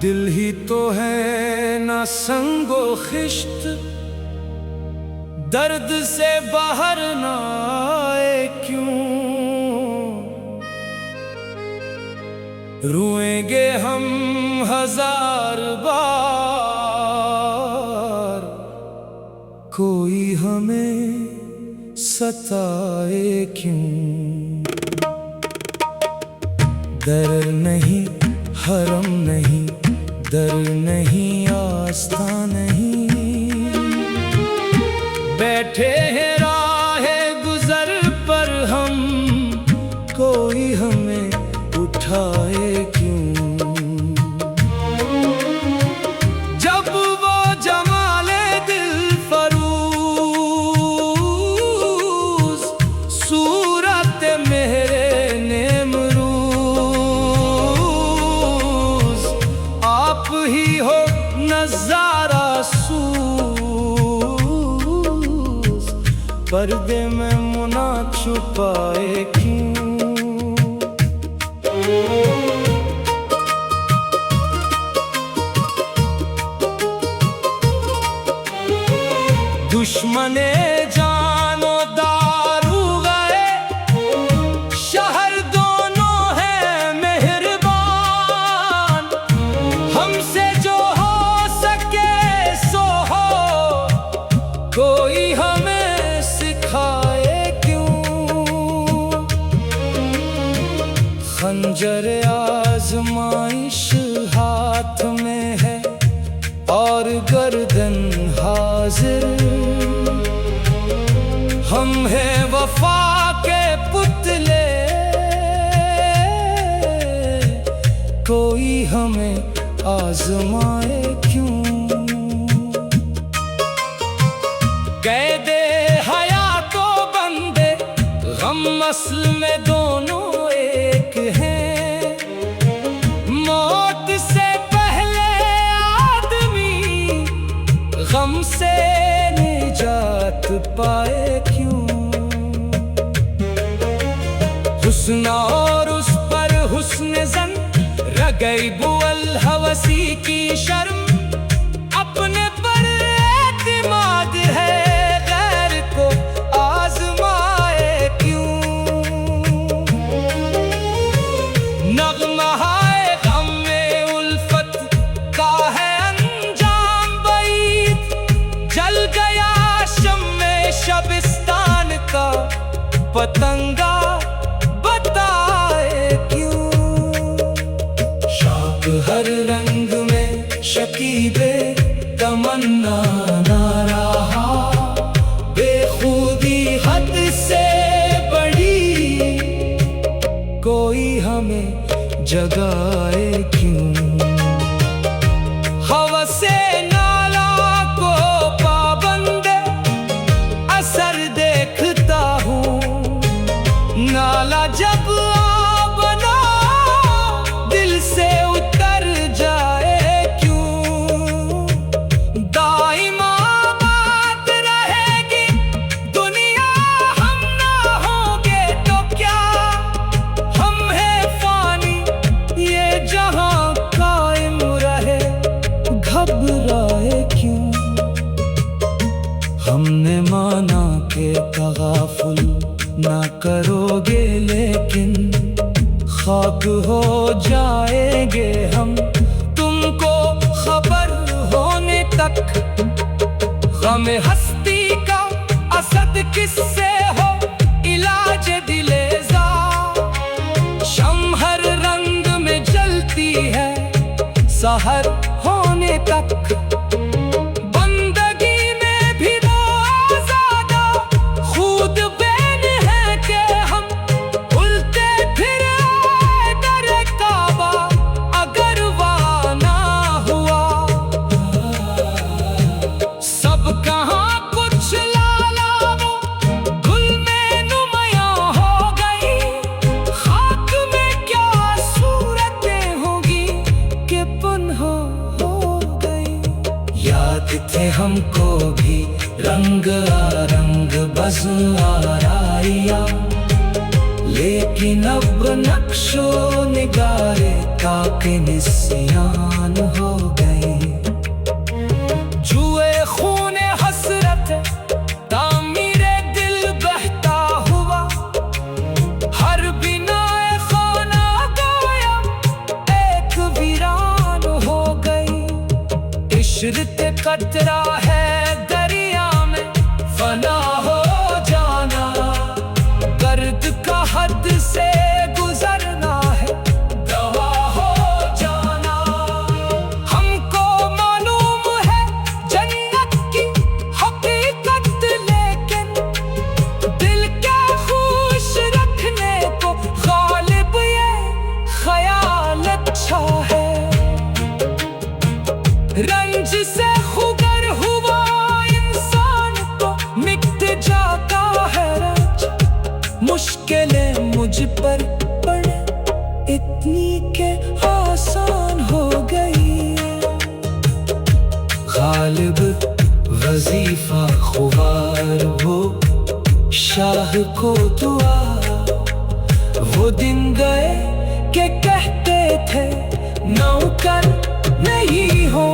दिल ही तो है ना संगो खिश्त, दर्द से बाहर ना आए क्यों। रोएंगे हम हजार बार, कोई हमें सताए क्यों। दर नहीं हरम नहीं, दर नहीं आस्था नहीं, बैठे हैं राहे गुजर पर हम, कोई हमें उठाए क्यों। जब वो जमाले दिल फरूज, सूरत मेरे नेमरूज, आप ही हो नजारा सूज, पर्दे में मुना छुपाए क्यों। दुश्मने जानो दारू गए, शहर दोनों है मेहरबान। हमसे जो हो सके सो हो, कोई हमें सिखाए क्यों। खंजर आजमाइश हाथ में है और गर्दन हाजिर, हम हैं वफा के पुतले, कोई हमें आजमाए क्यों। कैदे हया तो बंदे, गम असल में दोनों एक हैं। मौत से पहले आदमी गम से निजात पाए क्यों। हुस्न और उस पर हुस्न जन, रगैब अल हवसी की शर्म, अपने पर एतमाद है, गैर को आजमाए क्यों। नगमाए गम में उल्फत का है अंजाम बईद, जल गया शम्मे शबिस्तान का पतंगा, बताए क्यों। शाख हर रंग में शकीबे तमन्ना ना रहा, बेखुदी हद से बड़ी, कोई हमें जगाए क्यों। हवसे नाला को पाबंद असर देखता हूँ, नाला जब बना दिल से उतर जाए क्यों। दाइमा बात रहेगी दुनिया, हम ना होंगे तो क्या। हम हैं फानी ये जहां कायम रहे, घबराए क्यों। हमने माना के तगाफुल ना करोगे, लेकिन खाक हो जाएंगे हम, तुमको खबर होने तक। गम हस्ती का असद किससे हो इलाज दिलेजा, शम्ह हर रंग में जलती है सहर होने तक। कहाँ कुछ लाला वो हमको भी रंग रंग बस आराइया। लेकिन अब नक्शो निगारे काके निस्यान हो गए। जुए खूने हसरत तामीरे दिल बहता हुआ, हर बिनाए खाना गाया एक वीरान हो गई। इश्रते कतरा है दरिया में फना हो जाना, गर्द का हद से गुजरना है दवा हो जाना। हमको मालूम है जन्नत की हकीकत, लेकिन दिल के खुश रखने को गालिब ये ख्याल अच्छा है। रंज से खुगर हुआ इंसान को मिट जाता है रंज, मुश्किलें मुझ पर पड़े इतनी के आसान हो गई। गालिब वजीफा खुवार वो शाह को दुआ, वो दिन गए के कहते थे नौकर नहीं हो